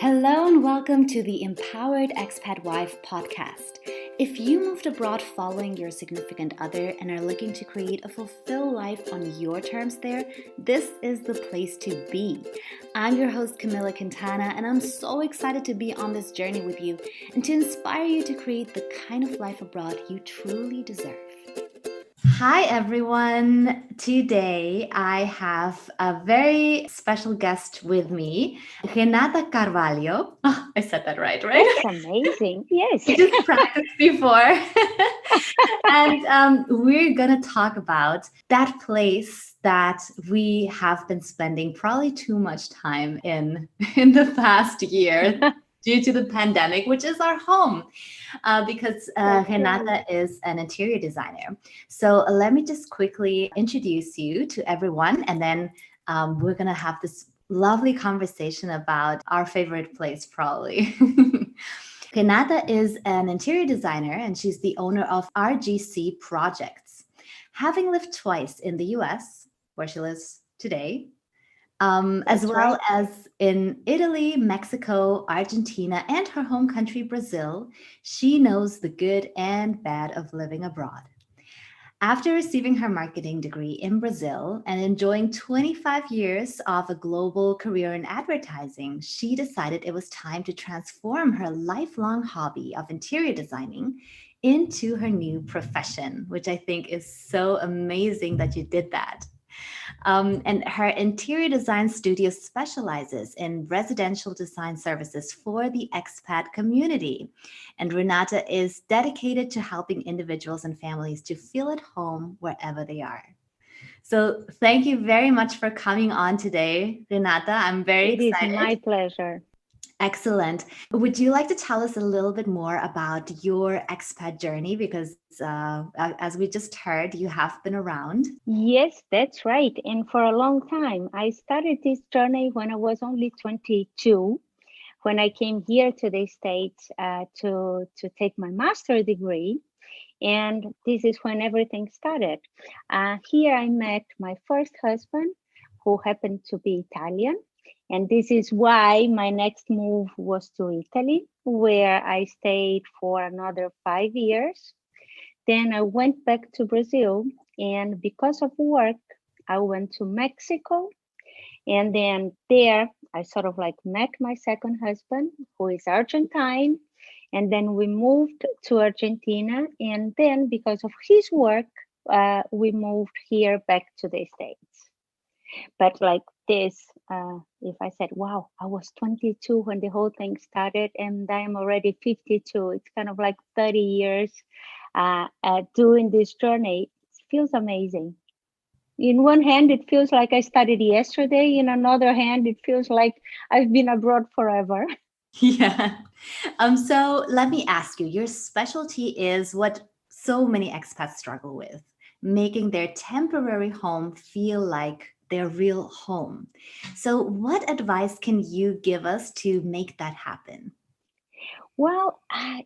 Hello and welcome to the Empowered Expat Wife podcast. If you moved abroad following your significant other and are looking to create a fulfilled life on your terms there, this is the place to be. I'm your host, Camila Quintana, and I'm so excited to be on this journey with you and to inspire you to create the kind of life abroad you truly deserve. Hi, everyone. Today I have a very special guest with me, Renata Carvalho. Oh, I said that right? That's amazing. Yes. I just practiced before. And we're going to talk about that place that we have been spending probably too much time in the past year due to the pandemic, which is our home. Because Renata is an interior designer. So let me just quickly introduce you to everyone, and then we're going to have this lovely conversation about our favorite place, probably. Renata is an interior designer, and she's the owner of RGC Projects. Having lived twice in the US, where she lives today, as well as in Italy, Mexico, Argentina, and her home country, Brazil, she knows the good and bad of living abroad. After receiving her marketing degree in Brazil and enjoying 25 years of a global career in advertising, she decided it was time to transform her lifelong hobby of interior designing into her new profession, which I think is so amazing that you did that. And her interior design studio specializes in residential design services for the expat community. And Renata is dedicated to helping individuals and families to feel at home wherever they are. So thank you very much for coming on today, Renata. I'm very excited. It is my pleasure. Excellent. Would you like to tell us a little bit more about your expat journey? Because as we just heard, you have been around. Yes, that's right. And for a long time, I started this journey when I was only 22, when I came here to the States to take my master's degree. And this is when everything started. Here I met my first husband, who happened to be Italian. And this is why my next move was to Italy, where I stayed for another 5 years. Then I went back to Brazil, and because of work, I went to Mexico. And then there, I sort of like met my second husband, who is Argentine. And then we moved to Argentina. And then, because of his work, we moved here back to the States. But like this, if I said, wow, I was 22 when the whole thing started, and I'm already 52, it's kind of like 30 years doing this journey. It feels amazing. In one hand, it feels like I started yesterday. In another hand, it feels like I've been abroad forever. Yeah. So let me ask you, your specialty is what so many expats struggle with, making their temporary home feel like their real home. So what advice can you give us to make that happen? Well,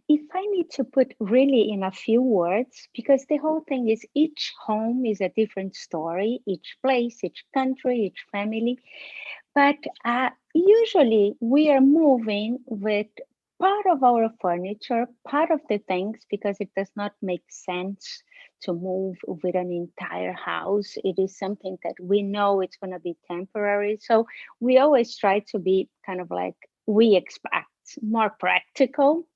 if I need to put really in a few words, because the whole thing is each home is a different story, each place, each country, each family. But usually we are moving with part of our furniture, part of the things, because it does not make sense to move with an entire house. It is something that we know it's going to be temporary. So we always try to be kind of like we expect more practical.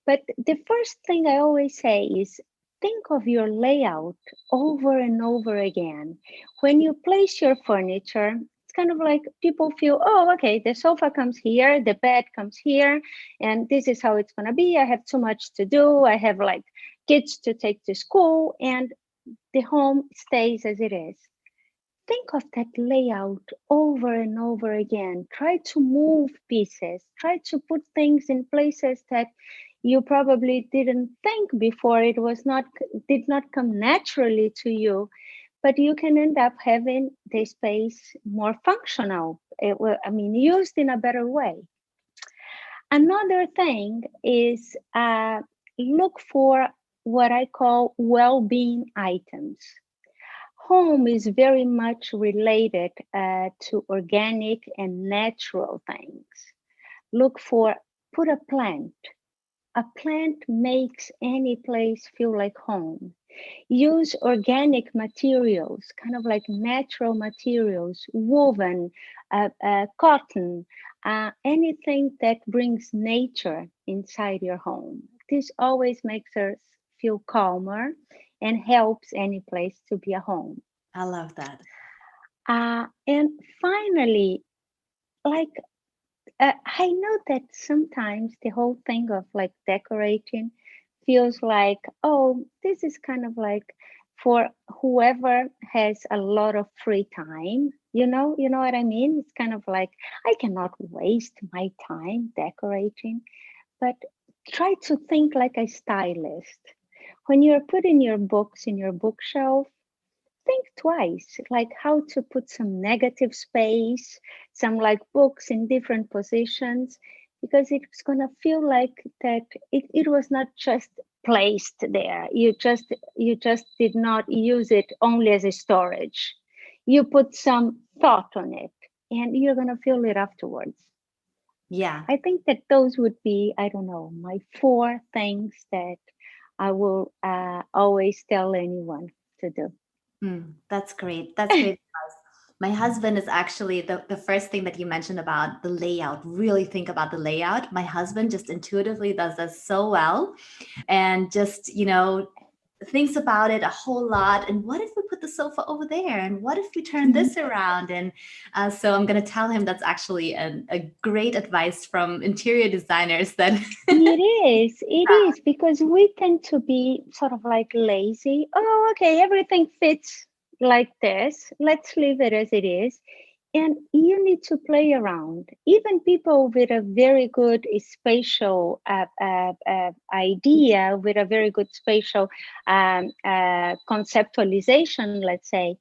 But the first thing I always say is think of your layout over and over again. When you place your furniture, it's kind of like people feel, oh, okay, the sofa comes here, the bed comes here, and this is how it's going to be. I have too much to do. I have like kids to take to school, and the home stays as it is. Think of that layout over and over again. Try to move pieces. Try to put things in places that you probably didn't think before. It was not did not come naturally to you, but you can end up having the space more functional. Used in a better way. Another thing is look for what I call well-being items. Home is very much related to organic and natural things. look for, put a plant. A plant makes any place feel like home. Use organic materials, kind of like natural materials, woven, cotton, anything that brings nature inside your home. This always makes us feel calmer and helps any place to be a home. I love that. And finally, like I know that sometimes the whole thing of like decorating feels like, oh, this is kind of like for whoever has a lot of free time. You know what I mean? It's kind of like I cannot waste my time decorating, but try to think like a stylist. When you're putting your books in your bookshelf, think twice, like how to put some negative space, some like books in different positions, because it's gonna feel like that it was not just placed there. You just did not use it only as a storage. You put some thought on it and you're gonna feel it afterwards. Yeah. I think that those would be, I don't know, my four things that I will always tell anyone to do. That's great. That's great advice. My husband is actually the first thing that you mentioned about the layout. Really think about the layout. My husband just intuitively does this so well and just, thinks about it a whole lot. And what if we put the sofa over there? And what if we turn this around? And so I'm going to tell him that's actually a great advice from interior designers that. It is because we tend to be sort of like lazy. Oh, okay, everything fits like this. Let's leave it as it is. And you need to play around. Even people with a very good spatial idea, with a very good spatial conceptualization, let's say,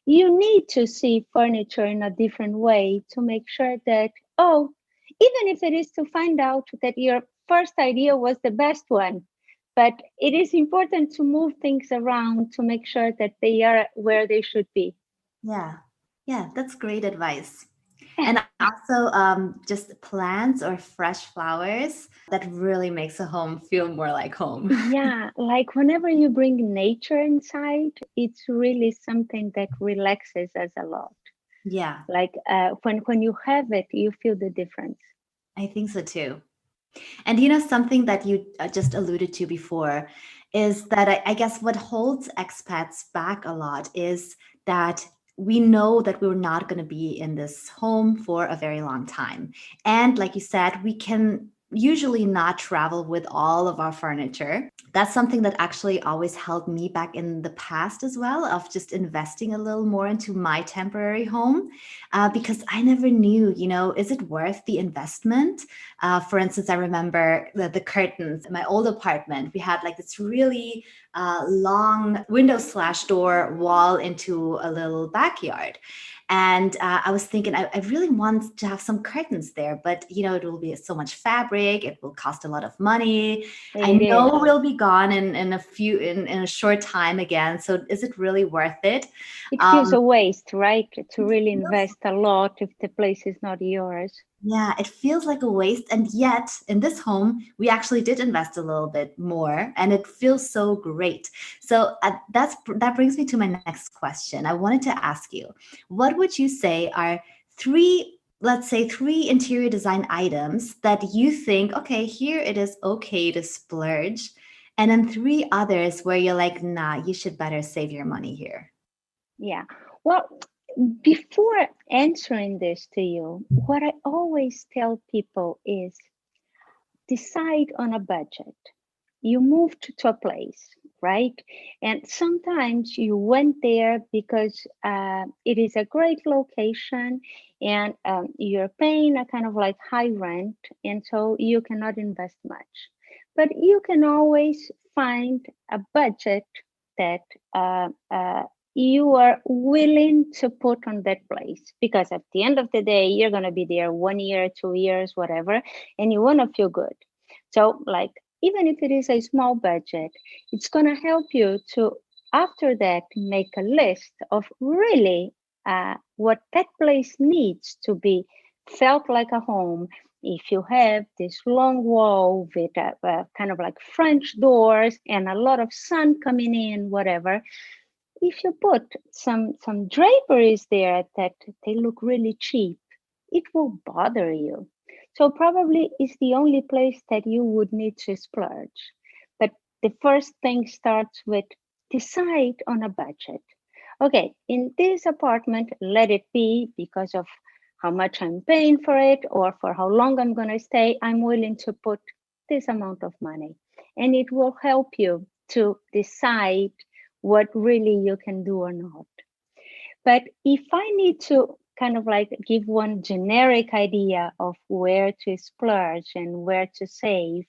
you need to see furniture in a different way to make sure that, oh, even if it is to find out that your first idea was the best one, but it is important to move things around to make sure that they are where they should be. Yeah. Yeah, that's great advice. And also just plants or fresh flowers that really makes a home feel more like home. Yeah, like whenever you bring nature inside, it's really something that relaxes us a lot. Yeah, Like when you have it, you feel the difference. I think so too. And something that you just alluded to before is that I guess what holds expats back a lot is that we know that we're not going to be in this home for a very long time. And like you said, we can usually not travel with all of our furniture. That's something that actually always held me back in the past as well, of just investing a little more into my temporary home, because I never knew, is it worth the investment? For instance, I remember the curtains in my old apartment. We had like this really long window slash door wall into a little backyard. And I was thinking, I really want to have some curtains there, but it will be so much fabric. It will cost a lot of money. I It is. know we'll be gone in a short time again. So is it really worth it? It feels Um, a waste, right? To really feels invest a lot if the place is not yours. Yeah, it feels like a waste. And yet, in this home, we actually did invest a little bit more, and it feels so great. So that brings me to my next question. I wanted to ask you, what would you say are let's say three interior design items that you think, okay, here it is okay to splurge, and then three others where you're like, nah, you should better save your money here. Yeah. Well, before answering this to you, what I always tell people is decide on a budget. You moved to a place, right? And sometimes you went there because it is a great location and you're paying a kind of like high rent, and so you cannot invest much. But you can always find a budget that you are willing to put on that place, because at the end of the day, you're going to be there 1 year, 2 years, whatever, and you want to feel good. So, like, even if it is a small budget, it's going to help you to, after that, make a list of really what that place needs to be felt like a home If you have this long wall with kind of like French doors and a lot of sun coming in, whatever, if you put some draperies there that they look really cheap, it will bother you. So probably it's the only place that you would need to splurge. But the first thing starts with decide on a budget. Okay, in this apartment, let it be because of how much I'm paying for it or for how long I'm going to stay. I'm willing to put this amount of money. And it will help you to decide what really you can do or not. But if I need to kind of like give one generic idea of where to splurge and where to save,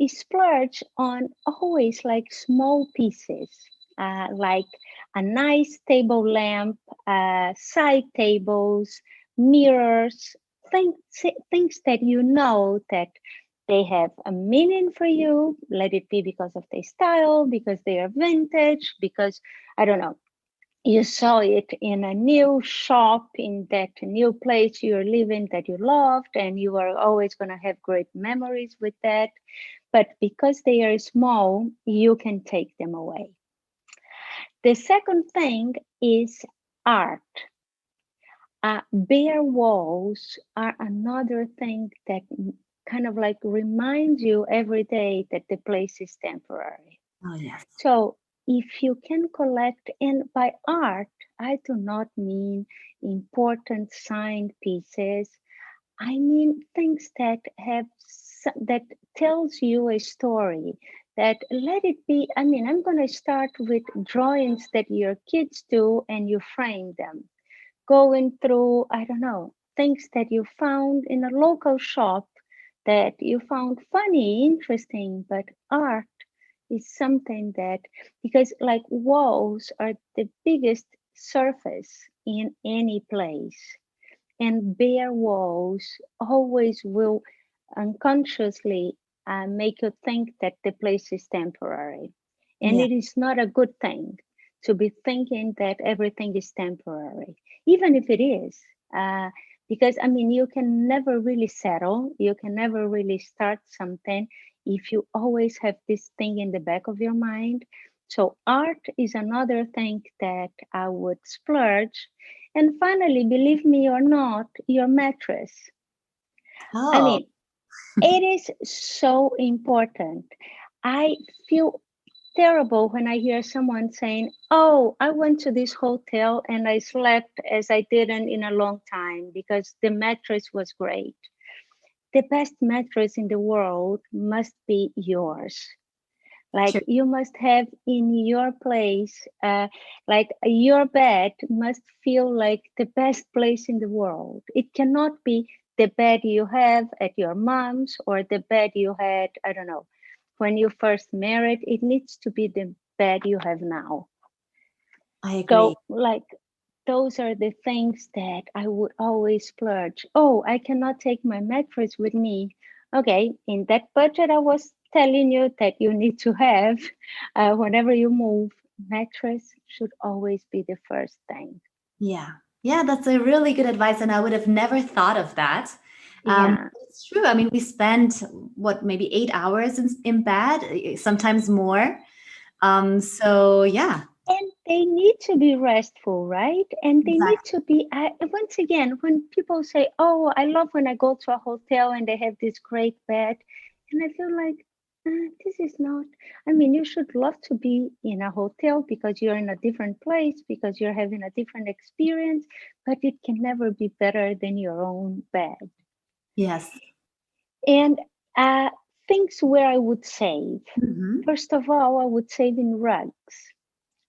splurge on always like small pieces, like a nice table lamp, side tables, mirrors, things, things that you know that they have a meaning for you. Let it be because of their style, because they are vintage, because I don't know, you saw it in a new shop in that new place you're living that you loved, and you are always going to have great memories with that. But because they are small, you can take them away. The second thing is art. Bare walls are another thing that kind of like reminds you every day that the place is temporary. Oh, yes. So if you can collect, and by art, I do not mean important signed pieces. I mean things that that tells you a story. That let it be. I mean, I'm going to start with drawings that your kids do, and you frame them. Going through, I don't know, things that you found in a local shop that you found funny, interesting, but art is something that, because like walls are the biggest surface in any place, and bare walls always will unconsciously make you think that the place is temporary. And Yeah. it is not a good thing to be thinking that everything is temporary, even if it is. Because I mean, you can never really settle, you can never really start something if you always have this thing in the back of your mind. So, art is another thing that I would splurge. And finally, believe me or not, your mattress. I Oh, mean, it is so important. I feel terrible when I hear someone saying, "Oh, I went to this hotel and I slept as I didn't in a long time because the mattress was great." The best mattress in the world must be yours. Like true. you must have in your place, like your bed must feel like the best place in the world. It cannot be the bed you have at your mom's or the bed you had, I don't know, when you first married. It needs to be the bed you have now. I agree. So, like, those are the things that I would always splurge. Oh, I cannot take my mattress with me. Okay, in that budget, I was telling you that you need to have whenever you move, mattress should always be the first thing. Yeah. Yeah, that's a really good advice. And I would have never thought of that. Yeah. It's true. I mean, we spend what, maybe 8 hours in bed, sometimes more. So yeah, And they need to be restful, right? And they need exactly. to be, once again, when people say, "Oh, I love when I go to a hotel and they have this great bed," and I feel like, this is not, I mean, you should love to be in a hotel because you're in a different place, because you're having a different experience, but it can never be better than your own bed. Yes. And uh, things where I would save. Hmm. First of all, I would save in rugs.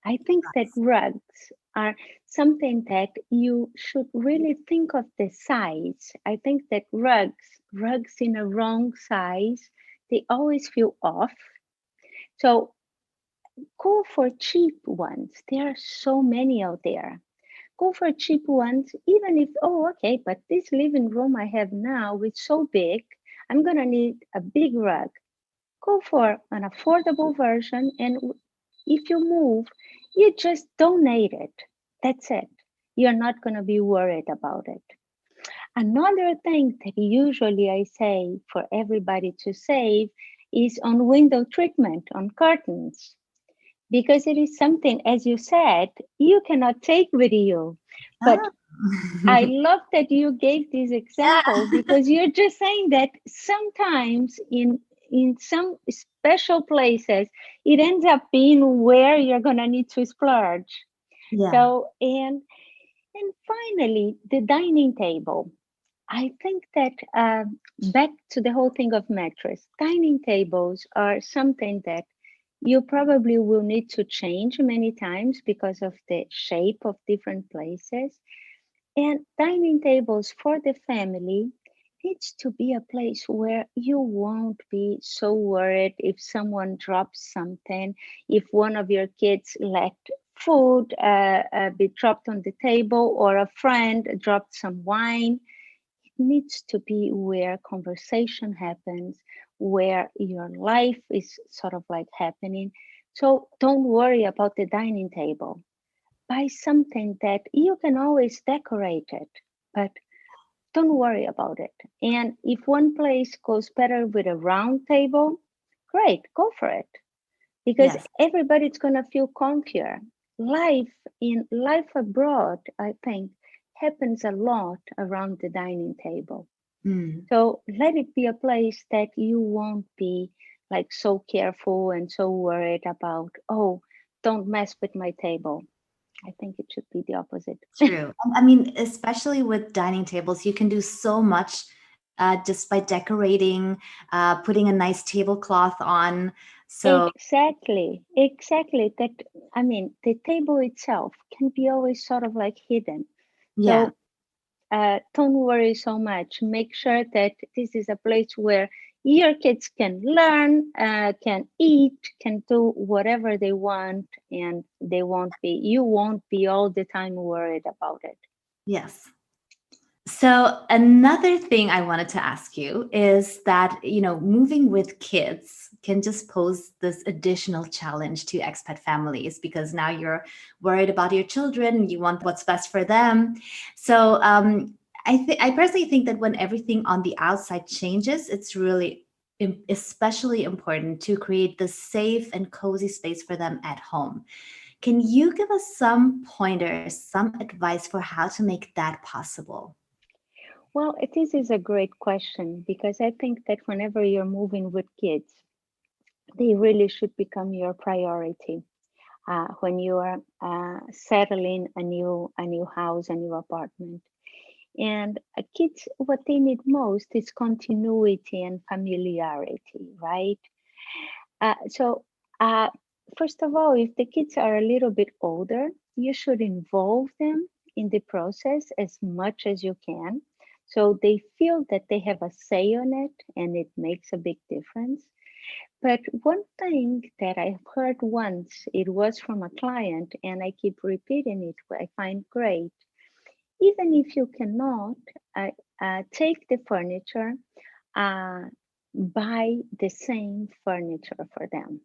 I think that rugs are something that you should really think of the size. I think that rugs in a wrong size, they always feel off. So go for cheap ones. There are so many out there. Go for cheap ones, even if, oh, okay, but this living room I have now is so big, I'm gonna need a big rug. Go for an affordable version, and if you move, you just donate it. That's it. You're not going to be worried about it. Another thing that usually I say for everybody to save is on window treatment on curtains, because it is something, as you said, you cannot take with you. But Ah. I love that you gave this example, Yeah. because you're just saying that sometimes in some special places it ends up being where you're going to need to splurge. Yeah. So and finally, the dining table. I think that back to the whole thing of mattress, dining tables are something that you probably will need to change many times because of the shape of different places. And dining tables for the family needs to be a place where you won't be so worried if someone drops something, if one of your kids let food be dropped on the table, or a friend dropped some wine. It needs to be where conversation happens, where your life is sort of like happening. So don't worry about the dining table. Buy something that you can always decorate it, but don't worry about it. And if one place goes better with a round table, great, go for it, because Yes. everybody's going to feel comfier. Life abroad, I think, happens a lot around the dining table. Mm. So let it be a place that you won't be like so careful and so worried about, oh, don't mess with my table. I think it should be the opposite. True. I mean, especially with dining tables, you can do so much just by decorating, putting a nice tablecloth on. So, Exactly, exactly. That, I mean, the table itself can be always sort of like hidden. yeah. So don't worry so much. Make sure that this is a place where your kids can learn, can eat, can do whatever they want, and you won't be all the time worried about it. Yes. So another thing I wanted to ask you is that, moving with kids can just pose this additional challenge to expat families because now you're worried about your children, you want what's best for them. So I personally think that when everything on the outside changes, it's really especially important to create the safe and cozy space for them at home. Can you give us some pointers, some advice for how to make that possible? Well, this is a great question, because I think that whenever you're moving with kids, they really should become your priority. When you are settling a new house, a new apartment. And kids, what they need most is continuity and familiarity, right? So, uh, first of all, if the kids are a little bit older, you should involve them in the process as much as you can, so they feel that they have a say on it and it makes a big difference. But one thing that I've heard once, it was from a client, and I keep repeating it, I find great. Even if you cannot take the furniture, uh, buy the same furniture for them.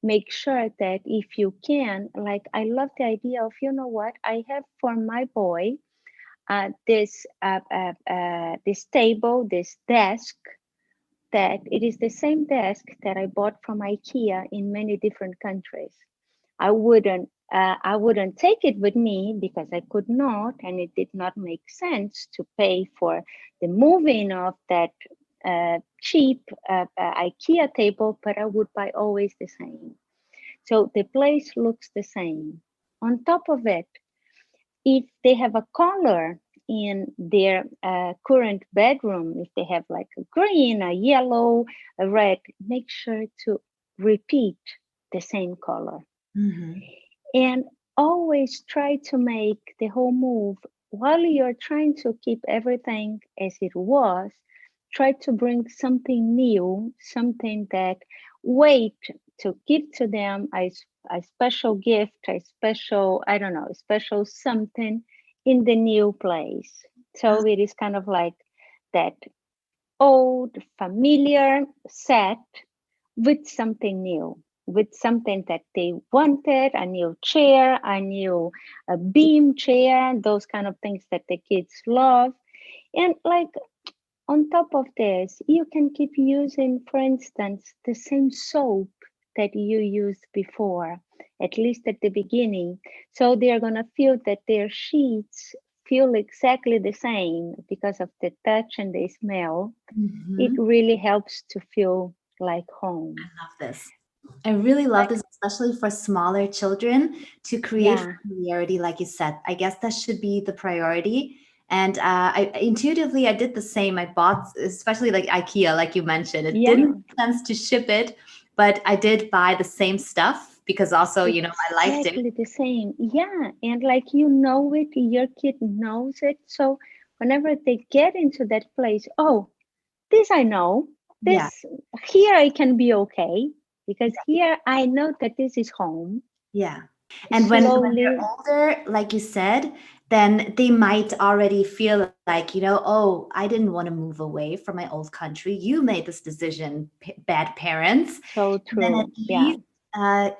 Make sure that if you can, like I love the idea of, you know what, I have for my boy this table, this desk, that it is the same desk that I bought from IKEA in many different countries. I wouldn't take it with me because I could not, and it did not make sense to pay for the moving of that cheap IKEA table, but I would buy always the same. So the place looks the same. On top of it, if they have a color in their current bedroom, if they have like a green, a yellow, a red, make sure to repeat the same color. Mhm. And always try to make the whole move, while you're trying to keep everything as it was, try to bring something new, something that wait to give to them a special gift, a special, I don't know, a special something in the new place. So it is kind of like that old familiar set with something new, with something that they wanted, a new chair, a new beam chair, those kind of things that the kids love. And like on top of this, you can keep using, for instance, the same soap that you used before, at least at the beginning. So they're going to feel that their sheets feel exactly the same because of the touch and the smell. It Mhm. really helps to feel like home. Love this. I really love Like, this, especially for smaller children, to create yeah, familiarity, like you said. I guess that should be the priority. And I intuitively, I did the same. I bought, especially like IKEA, like you mentioned. It didn't yeah, make sense to ship it, but I did buy the same stuff because also, I liked it. exactly the same. Yeah, and like you know it, your kid knows it. So whenever they get into that place, oh, this I know. Yeah. This here I can be okay because here I know that this is home. Yeah. And when they're Slowly, older, like you said, then they might already feel like, oh, I didn't want to move away from my old country. You made this decision, bad parents. so And then at true. Yeah. least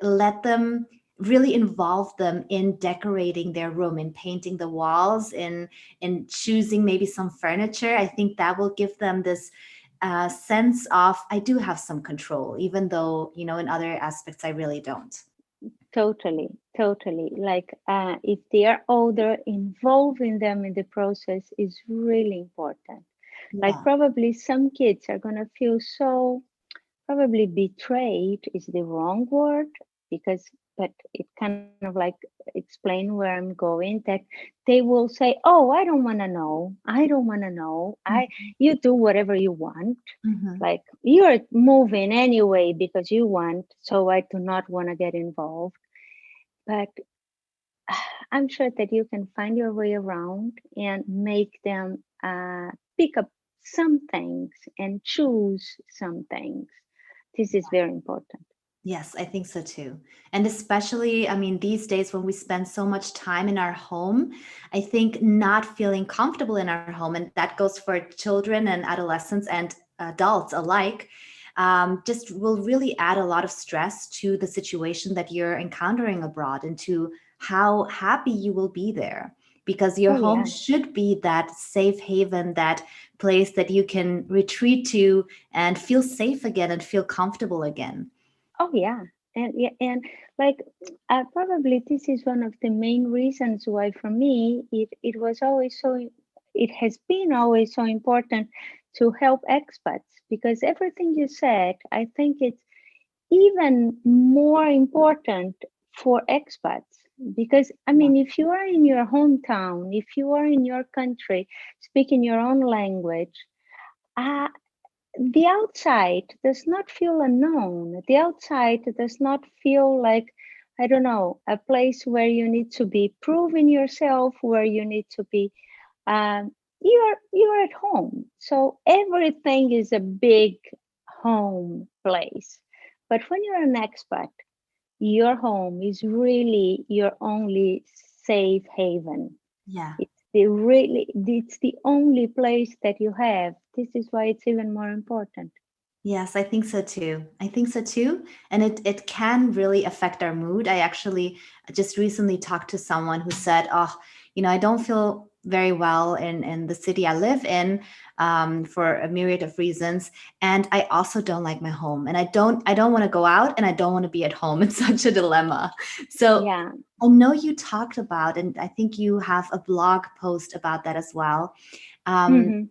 let them really involve them in decorating their room, in painting the walls, in choosing maybe some furniture. I think that will give them this sense of I do have some control, even though, in other aspects I really don't. Totally, totally. Like if they are older, involving them in the process is really important. Like Yeah. probably some kids are gonna feel so probably betrayed is the wrong word because but it kind of like explain where I'm going that they will say, oh, I don't want to know, I don't want to know, I you do whatever you want, Mhm. like you're moving anyway because you want, so I do not want to get involved. But I'm sure that you can find your way around and make them pick up some things and choose some things. This is very important. Yes, I think so too. And especially, I mean, these days when we spend so much time in our home, I think not feeling comfortable in our home, and that goes for children and adolescents and adults alike, just will really add a lot of stress to the situation that you're encountering abroad and to how happy you will be there. Because your Oh, home yeah. should be that safe haven, that place that you can retreat to and feel safe again and feel comfortable again. Oh, yeah. And yeah, and like probably this is one of the main reasons why for me it was always so it has been always so important to help expats because everything you said, I think it's even more important for expats because I mean if you are in your hometown, if you are in your country speaking your own language, uh, the outside does not feel unknown. The outside does not feel like, I don't know, a place where you need to be proving yourself, where you need to be you're at home. So everything is a big home place. But when you're an expat, your home is really your only safe haven. Yeah. It's the only place that you have. This is why it's even more important. Yes, I think so too. I think so too. And it can really affect our mood. I actually just recently talked to someone who said, "Oh, I don't feel very well in the city I live in for a myriad of reasons, and I also don't like my home, and I don't want to go out, and I don't want to be at home." It's such a dilemma. So Yeah. I know you talked about, and I think you have a blog post about that as well. Um, Hmm.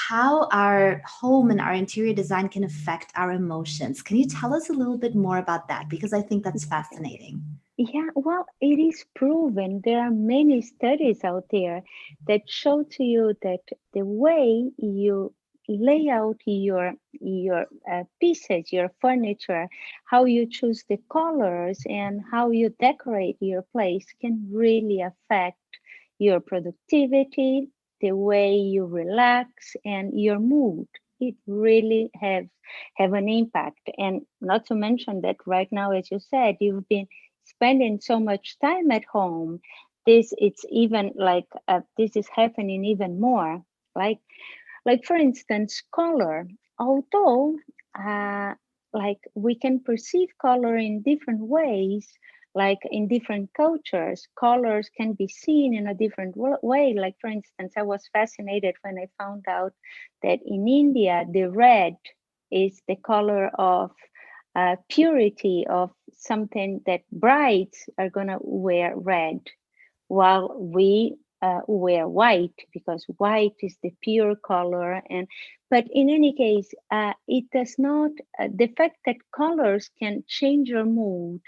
how our home and our interior design can affect our emotions. Can you tell us a little bit more about that? Because I think that's fascinating. Yeah, well, it is proven. There are many studies out there that show to you that the way you lay out your pieces, your furniture, how you choose the colors, and how you decorate your place can really affect your productivity, the way you relax, and your mood. It really have an impact. And not to mention that right now, as you said, you've been spending so much time at home. It's even like this is happening even more. Like like for instance, color. Although uh, like we can perceive color in different ways, Like in different cultures, colors can be seen in a different way. Like, for instance, I was fascinated when I found out that in India, the red is the color of purity, of something that brides are going to wear red, while we wear white because white is the pure color. And but in any case, it does not. The fact that colors can change your mood,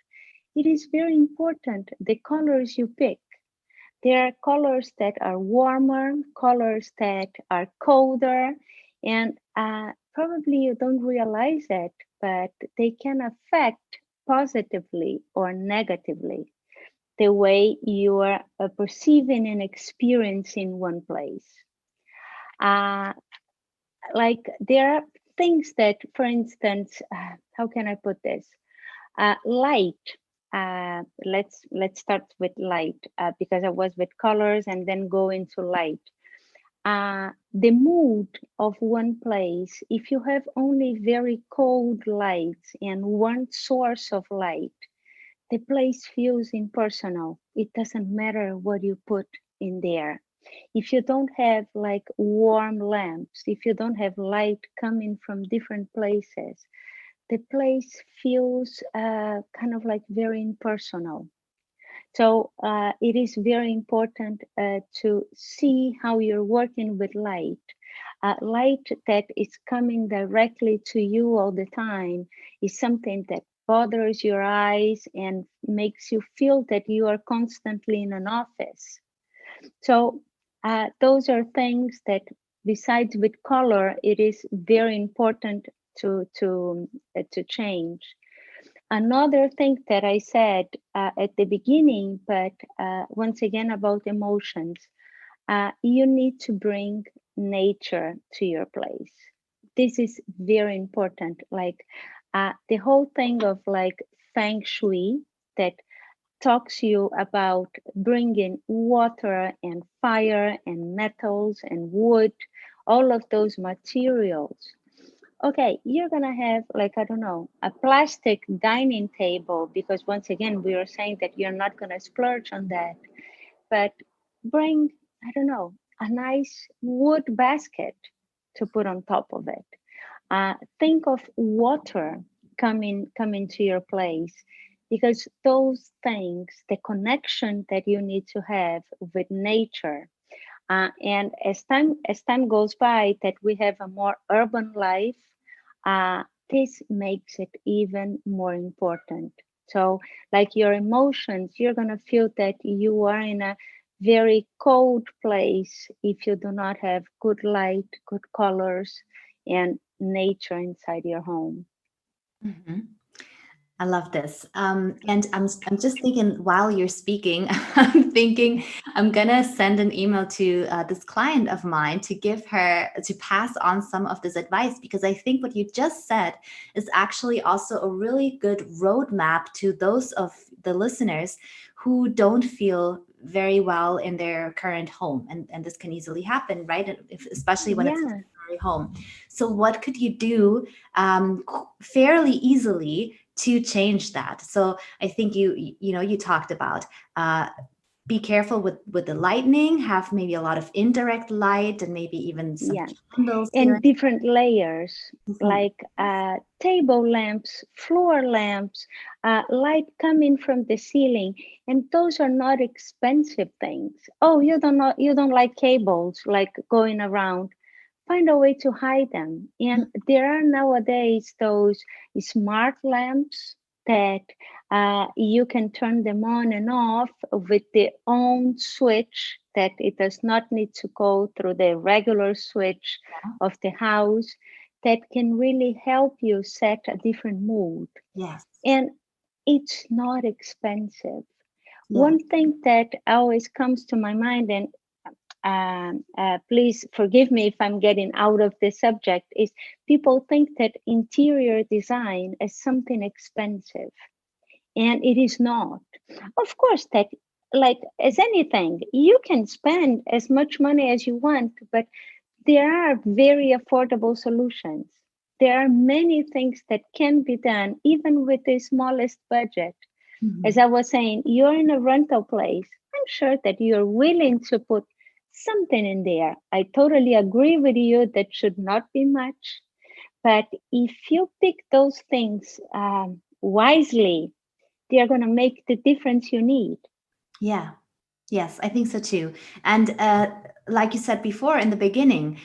it is very important. The colors you pick. There are colors that are warmer, colors that are colder, and probably you don't realize it, but they can affect positively or negatively the way you are perceiving and experiencing one place. Uh, like there are things that, for instance, how can I put this? Light. Let's start with light because I was with colors and then go into light. The mood of one place, if you have only very cold lights and one source of light, the place feels impersonal. It doesn't matter what you put in there. If you don't have like warm lamps, if you don't have light coming from different places, the place feels kind of like very impersonal. So it is very important to see how you're working with light. Light that is coming directly to you all the time is something that bothers your eyes and makes you feel that you are constantly in an office. So those are things that, besides with color, it is very important to change. Another thing that I said at the beginning, but once again about emotions, you need to bring nature to your place. This is very important. Like the whole thing of like feng shui that talks to you about bringing water and fire and metals and wood, all of those materials. Okay, you're gonna have like, I don't know, a plastic dining table because once again, we are saying that you're not gonna splurge on that, but bring, I don't know, a nice wood basket to put on top of it. Think of water coming to your place because those things, the connection that you need to have with nature, and as time goes by, that we have a more urban life, this makes it even more important. So, like your emotions, you're gonna feel that you are in a very cold place if you do not have good light, good colors, and nature inside your home. Mhm. I love this. And I'm just thinking while you're speaking, I'm thinking I'm gonna send an email to this client of mine to give her to pass on some of this advice because I think what you just said is actually also a really good roadmap to those of the listeners who don't feel very well in their current home, and this can easily happen, right? And especially when it's a Yeah, temporary home. So what could you do fairly easily to change that? So I think you talked about be careful with the lightning, have maybe a lot of indirect light and maybe even some yeah. candles here. And different layers Mhm. like table lamps, floor lamps, light coming from the ceiling, and those are not expensive things. Oh, you don't like cables like going around. Find a way to hide them. And there are nowadays those smart lamps that you can turn them on and off with their own switch, that it does not need to go through the regular switch of the house, that can really help you set a different mood. Yes. And it's not expensive. Yes. One thing that always comes to my mind, and please forgive me if I'm getting out of the subject, is people think that interior design is something expensive, and it is not. Of course, that, like as anything, you can spend as much money as you want, but there are very affordable solutions. There are many things that can be done even with the smallest budget. As Mhm. I was saying, you're in a rental place. I'm sure that you're willing to put something in there. I totally agree with you that should not be much. But if you pick those things wisely, they are going to make the difference you need. Yeah. Yes, I think so too. And like you said before in the beginning,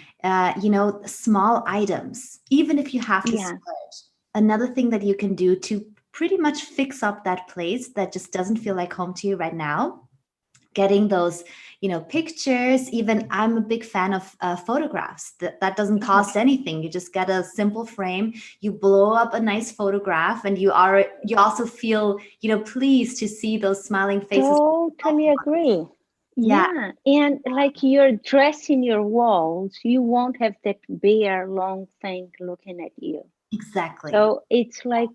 small items, even if you have to Yeah. splurge, another thing that you can do to pretty much fix up that place that just doesn't feel like home to you right now, getting those pictures. Even I'm a big fan of photographs. That doesn't Oh, cost anything. You just get a simple frame, you blow up a nice photograph, and you also feel pleased to see those smiling faces. totally agree. Yeah, Yeah. And like you're dressing your walls, you won't have that bare, long thing looking at you. exactly. So it's like,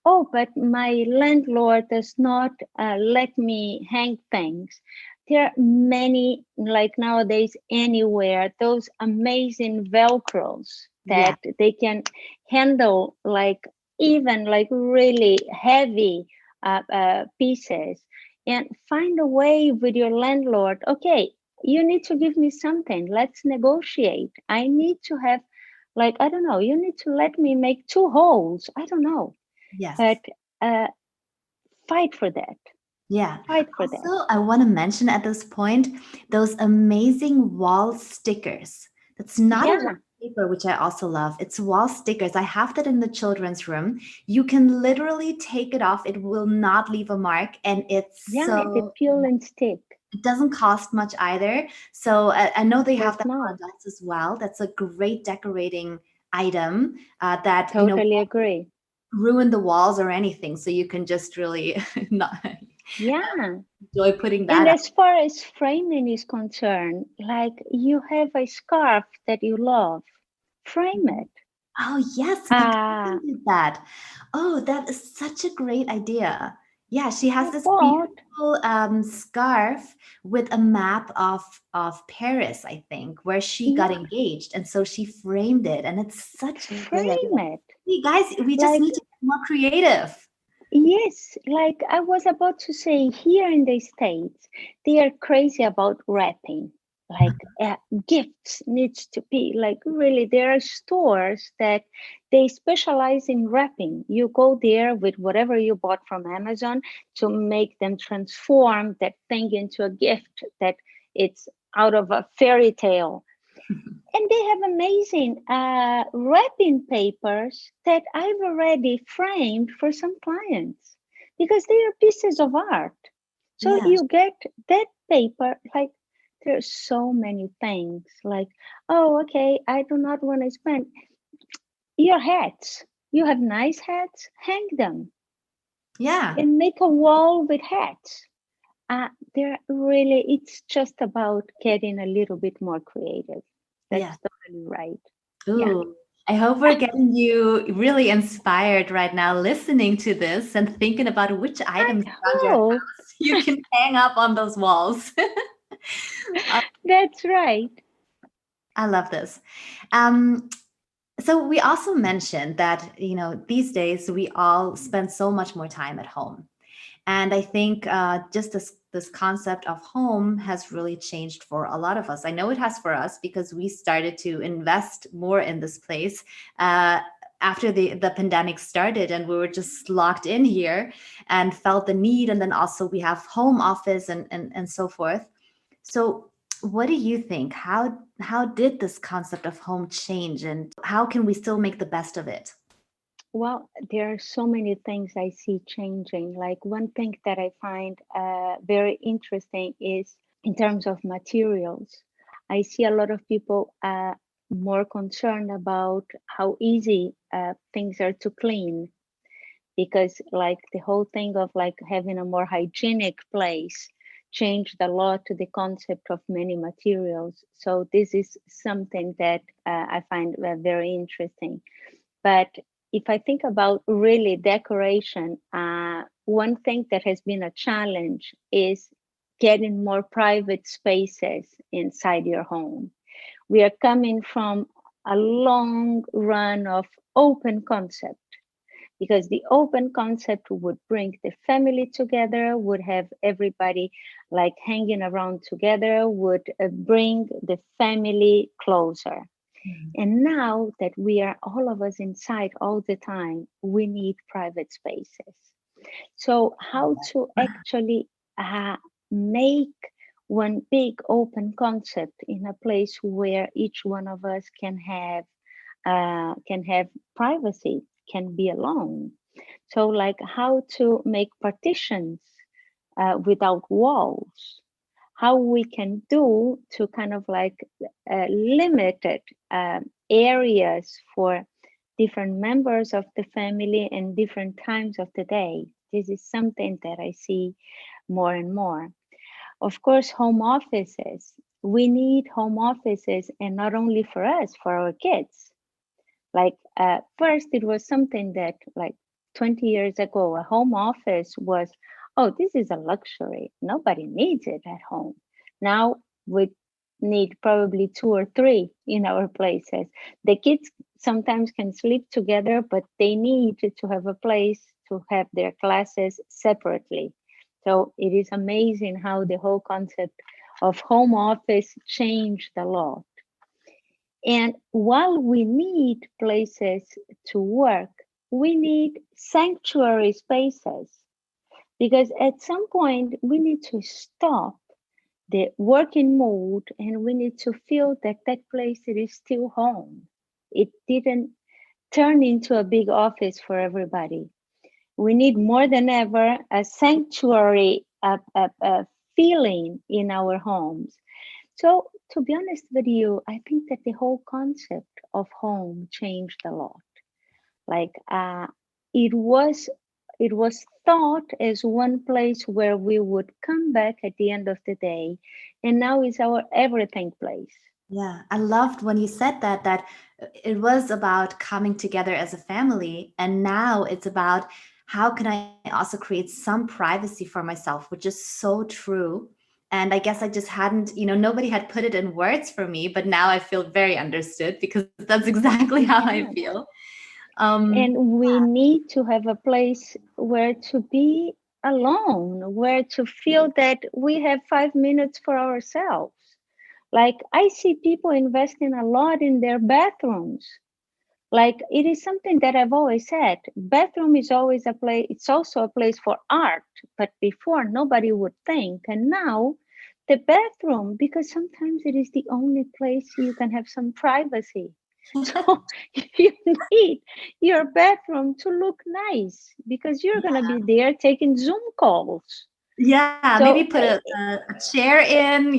oh, but my landlord does not let me hang things. There are many, like nowadays, anywhere, those amazing Velcros Yeah. that they can handle, like even like really heavy pieces, and find a way with your landlord. Okay, you need to give me something. Let's negotiate. I need to have, like, I don't know, you need to let me make two holes. I don't know. Yes. But uh, fight for that. Yeah. Fight for that. Also, I want to mention at this point those amazing wall stickers. That's not a Yeah. wallpaper, which I also love. It's wall stickers. I have that in the children's room. You can literally take it off. It will not leave a mark. And Yeah. The peel and stick it doesn't cost much either. So I know they have does that for not. adults as well. That's a great decorating item that, Totally agree. ruin the walls or anything. So you can just really not Yeah. enjoy putting And that up. as far as framing is concerned, like you have a scarf that you love, frame it. Oh, yes, my Ah, cousin did that. Oh, that is such a great idea. Yeah, she has this what? beautiful scarf with a map of Paris, I think, where she got Yeah, engaged, and so she framed it, and it's such a great idea. frame it. See, guys, we just Like, need to get more creative. yes, like I was about to say, here in the States, they are crazy about wrapping. Like gifts needs to be like really, there are stores that they specialize in wrapping. You go there with whatever you bought from Amazon to make them transform that thing into a gift that it's out of a fairy tale. And they have amazing wrapping papers that I've already framed for some clients because they are pieces of art. So Yeah, you get that paper, like there's so many things like, oh, okay, I do not want to spend your hats. You have nice hats, hang them yeah, and make a wall with hats. They're really, it's just about getting a little bit more creative. yeah. That's totally right. Yeah. Ooh, I hope we're getting you really inspired right now listening to this and thinking about which I items around your hope house you can hang up on those walls. that's right. I love this. Um, so we also mentioned that, these days we all spend so much more time at home. And I think just this concept of home has really changed for a lot of us. I know it has for us because we started to invest more in this place uh, after the pandemic started, and we were just locked in here and felt the need. And then also we have home office and so forth. So what do you think? How did this concept of home change, and how can we still make the best of it? Well, there are so many things I see changing. Like one thing that I find very interesting is in terms of materials. I see a lot of people more concerned about how easy things are to clean because like the whole thing of like having a more hygienic place changed a lot to the concept of many materials. So this is something that I find very interesting. But if I think about really decoration, one thing that has been a challenge is getting more private spaces inside your home. We are coming from a long run of open concept, because the open concept would bring the family together, would have everybody like hanging around together, would bring the family closer. Mm. And now that we are all of us inside all the time, we need private spaces. So, how to actually make one big open concept in a place where each one of us can have privacy, can be alone. So, like how to make partitions without walls, how we can do to kind of like limited areas for different members of the family and different times of the day. This is something that I see more and more. Of course, home offices. We need home offices, and not only for us, for our kids. Like first, it was something that like 20 years ago, a home office was, oh, this is a luxury. Nobody needs it at home. Now we need probably two or three in our places. The kids sometimes can sleep together, but they need to have a place to have their classes separately. So it is amazing how the whole concept of home office changed a lot. And while we need places to work, we need sanctuary spaces because at some point we need to stop the working mode and we need to feel that that place it is still home. It didn't turn into a big office for everybody. We need more than ever a sanctuary, a feeling in our homes. So, to be honest with you, I think that the whole concept of home changed a lot. Like, it was it was thought as one place where we would come back at the end of the day, and now it's our everything place. Yeah, I loved when you said that it was about coming together as a family, and now it's about how can I also create some privacy for myself, which is so true. And I guess I just hadn't, nobody had put it in words for me, but now I feel very understood because that's exactly how I Yeah. feel. Um, And we need to have a place where to be alone, where to feel that we have 5 minutes for ourselves. Like I see people investing a lot in their bathrooms. Like it is something that I've always said. Bathroom is always a place, it's also a place for art. But before nobody would think. And now the bathroom, because sometimes it is the only place you can have some privacy. So you need your bathroom to look nice because you're gonna be there taking Zoom calls. yeah, maybe So put a chair in.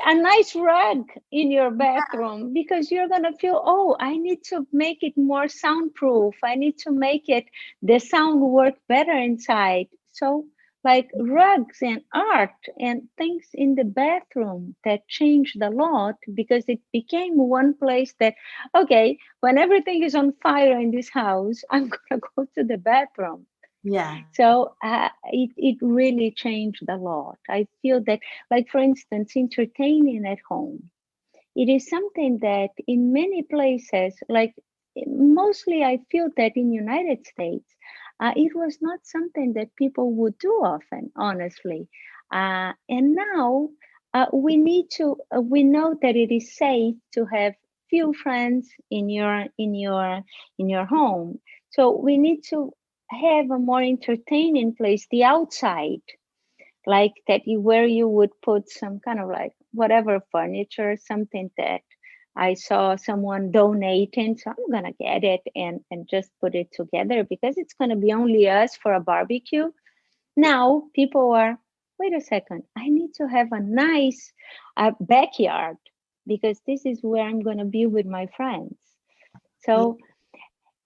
a nice rug in your bathroom because you're going to feel, oh, I need to make it more soundproof. I need to make it the sound work better inside. So like rugs and art and things in the bathroom that changed a lot because it became one place that, okay, when everything is on fire in this house, I'm going to go to the bathroom. Yeah. So it really changed a lot. I feel that, like for instance, entertaining at home. It is something that in many places, like mostly, I feel that in United States, it was not something that people would do often, honestly. And now we need to. We know that it is safe to have few friends in your home. So we need to have a more entertaining place, the outside, like that you where you would put some kind of like whatever furniture, something that I saw someone donating, so I'm gonna get it and just put it together because it's gonna be only us for a barbecue. Now people are, wait a second, I need to have a nice backyard because this is where I'm gonna be with my friends. Yeah, So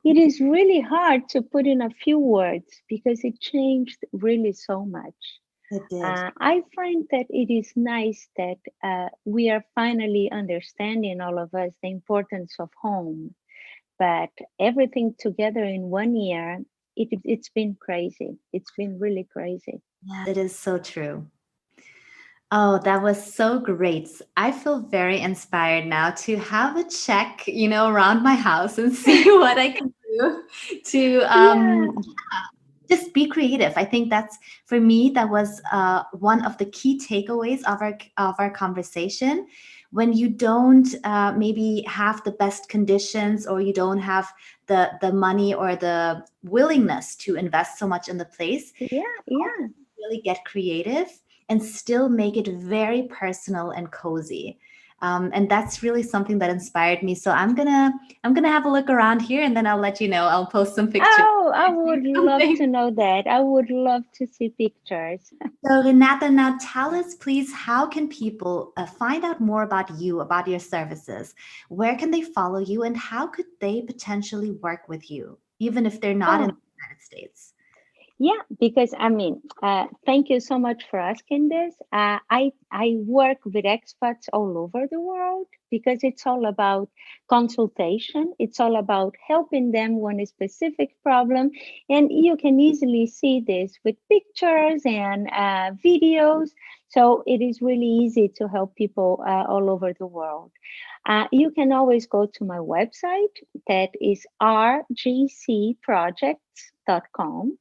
it is really hard to put in a few words because it changed really so much. it did. I find that it is nice that we are finally understanding, all of us, the importance of home. But everything together in 1 year, it's been crazy. It's been really crazy. Yeah, it is so true. Oh, that was so great. I feel very inspired now to have a check, around my house and see what I can to Yeah, just be creative. I think that's, for me, that was one of the key takeaways of our conversation. When you don't maybe have the best conditions, or you don't have the money or the willingness to invest so much in the place, yeah, yeah. really get creative and still make it very personal and cozy. And that's really something that inspired me. So I'm gonna have a look around here, and then I'll let you know. I'll post some pictures. Oh, I would love Something. to know that. I would love to see pictures. So Renata, now tell us, please, how can people find out more about you, about your services? Where can they follow you, and how could they potentially work with you, even if they're not in Oh, the United States? yeah, because I mean, thank you so much for asking this. I work with expats all over the world because it's all about consultation. It's all about helping them on a specific problem, and you can easily see this with pictures and videos. So it is really easy to help people all over the world. You can always go to my website, that is rgcprojects.com,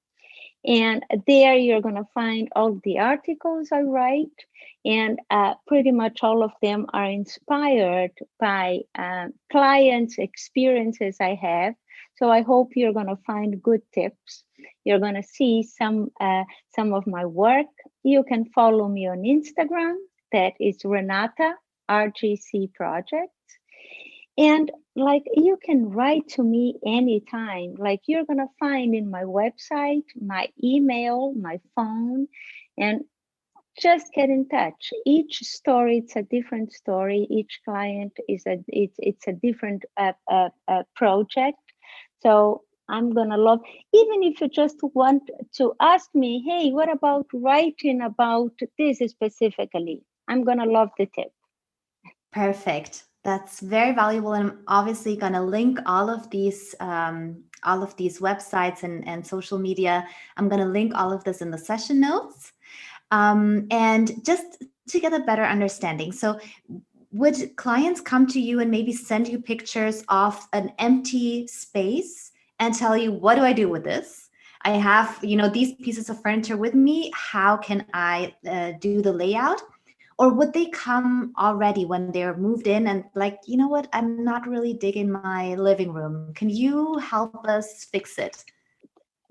and there you're going to find all the articles I write, and pretty much all of them are inspired by clients' experiences I have. So I hope you're going to find good tips. You're going to see some of my work. You can follow me on Instagram. That is Renata RGC Project. And like, you can write to me anytime. Like, you're going to find in my website, my email, my phone, and just get in touch. Each story, it's a different story. Each client is it's a different project. So I'm going to love, even if you just want to ask me, hey, what about writing about this specifically? I'm going to love the tip. Perfect. That's very valuable, and I'm obviously going to link all of these websites and social media. I'm going to link all of this in the session notes, and just to get a better understanding. So, would clients come to you and maybe send you pictures of an empty space and tell you, "What do I do with this? I have, these pieces of furniture with me. How can I do the layout?" Or would they come already when they're moved in and like, you know what, I'm not really digging my living room. Can you help us fix it?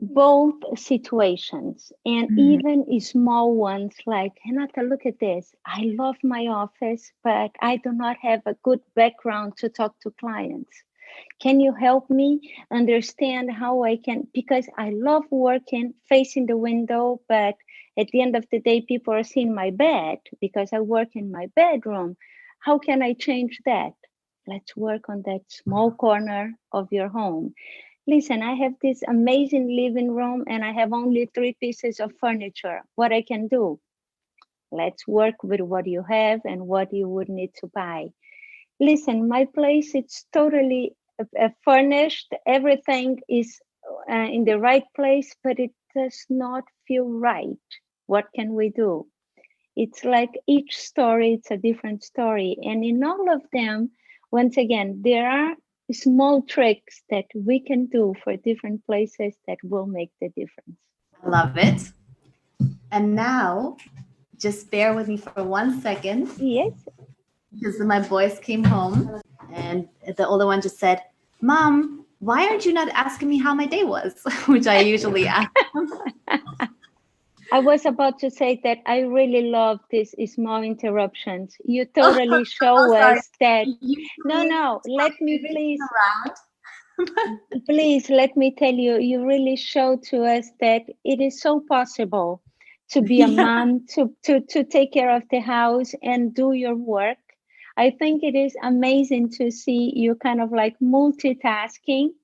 Both situations, and Mhm. even small ones, like, Renata, look at this. I love my office, but I do not have a good background to talk to clients. Can you help me understand how I can? Because I love working facing the window, but at the end of the day, people are seeing my bed because I work in my bedroom. How can I change that? Let's work on that small corner of your home. Listen, I have this amazing living room and I have only 3 pieces of furniture. What I can do? Let's work with what you have and what you would need to buy. Listen, my place, it's totally furnished. Everything is in the right place, but it does not feel right. What can we do? It's like each story, it's a different story. And in all of them, once again, there are small tricks that we can do for different places that will make the difference. I love it. And now, just bear with me for 1 second, Yes. because my boys came home and the older one just said, "Mom, why aren't you not asking me how my day was?" Which I usually ask. I was about to say that I really love these small interruptions. You Oh, totally oh, show sorry. us that. No, Usually, no, let me everything please, around. please let me tell you, you really show to us that it is so possible to be a Yeah. mom, to take care of the house and do your work. I think it is amazing to see you kind of like multitasking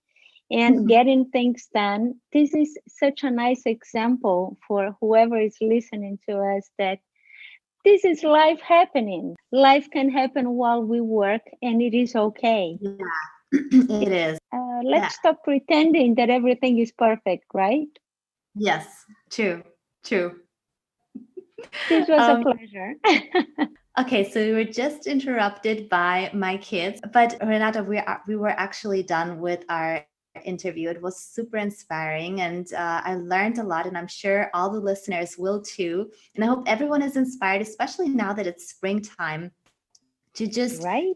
and getting things done. This is such a nice example for whoever is listening to us, that this is life happening. Life can happen while we work, and it is okay. Yeah, it is. Yeah. Let's stop pretending that everything is perfect, right? Yes. True. True. This was a Um, pleasure. okay, so we were just interrupted by my kids, but Renata, we were actually done with our interview. It was super inspiring, and I learned a lot, and I'm sure all the listeners will too. And I hope everyone is inspired, especially now that it's springtime, to just, Right?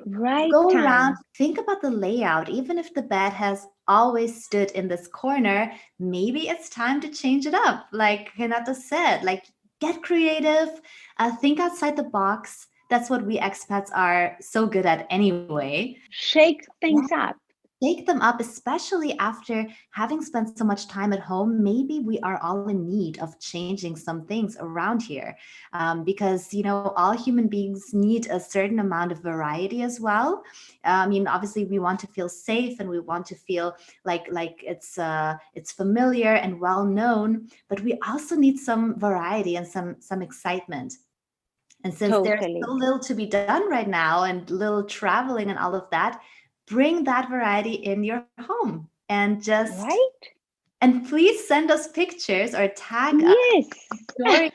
Right go around, time. think about the layout. Even if the bed has always stood in this corner, maybe it's time to change it up. Like Renata said, like get creative, think outside the box. That's what we expats are so good at anyway. Shake things up. Take them up, especially after having spent so much time at home. Maybe we are all in need of changing some things around here, because all human beings need a certain amount of variety as well. I mean, obviously, we want to feel safe and we want to feel like it's familiar and well known, but we also need some variety and some excitement. And since there's so Totally. little to be done right now and little traveling and all of that, bring that variety in your home Right? and please send us pictures or tag us Yes. stories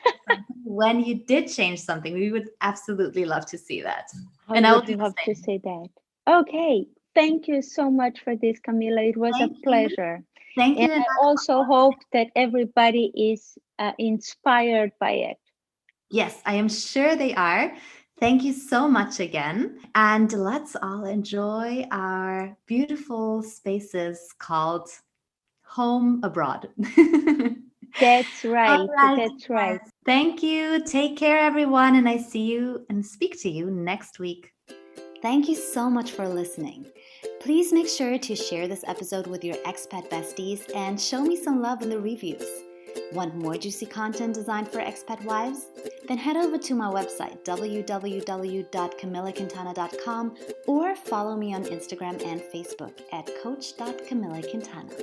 when you did change something. We would absolutely love to see that. I And I will would do the love to same. say that. Okay. Thank you so much for this, Camila. It was a Thank you. pleasure. Thank And you, I Renata. also hope that everybody is inspired by it. Yes, I am sure they are. Thank you so much again. And let's all enjoy our beautiful spaces called home abroad. That's All right. right. That's right. Thank you. Take care, everyone. And I see you and speak to you next week. Thank you so much for listening. Please make sure to share this episode with your expat besties and show me some love in the reviews. Want more juicy content designed for expat wives? Then head over to my website, www.camilaquintana.com, or follow me on Instagram and Facebook at coach.camilaquintana.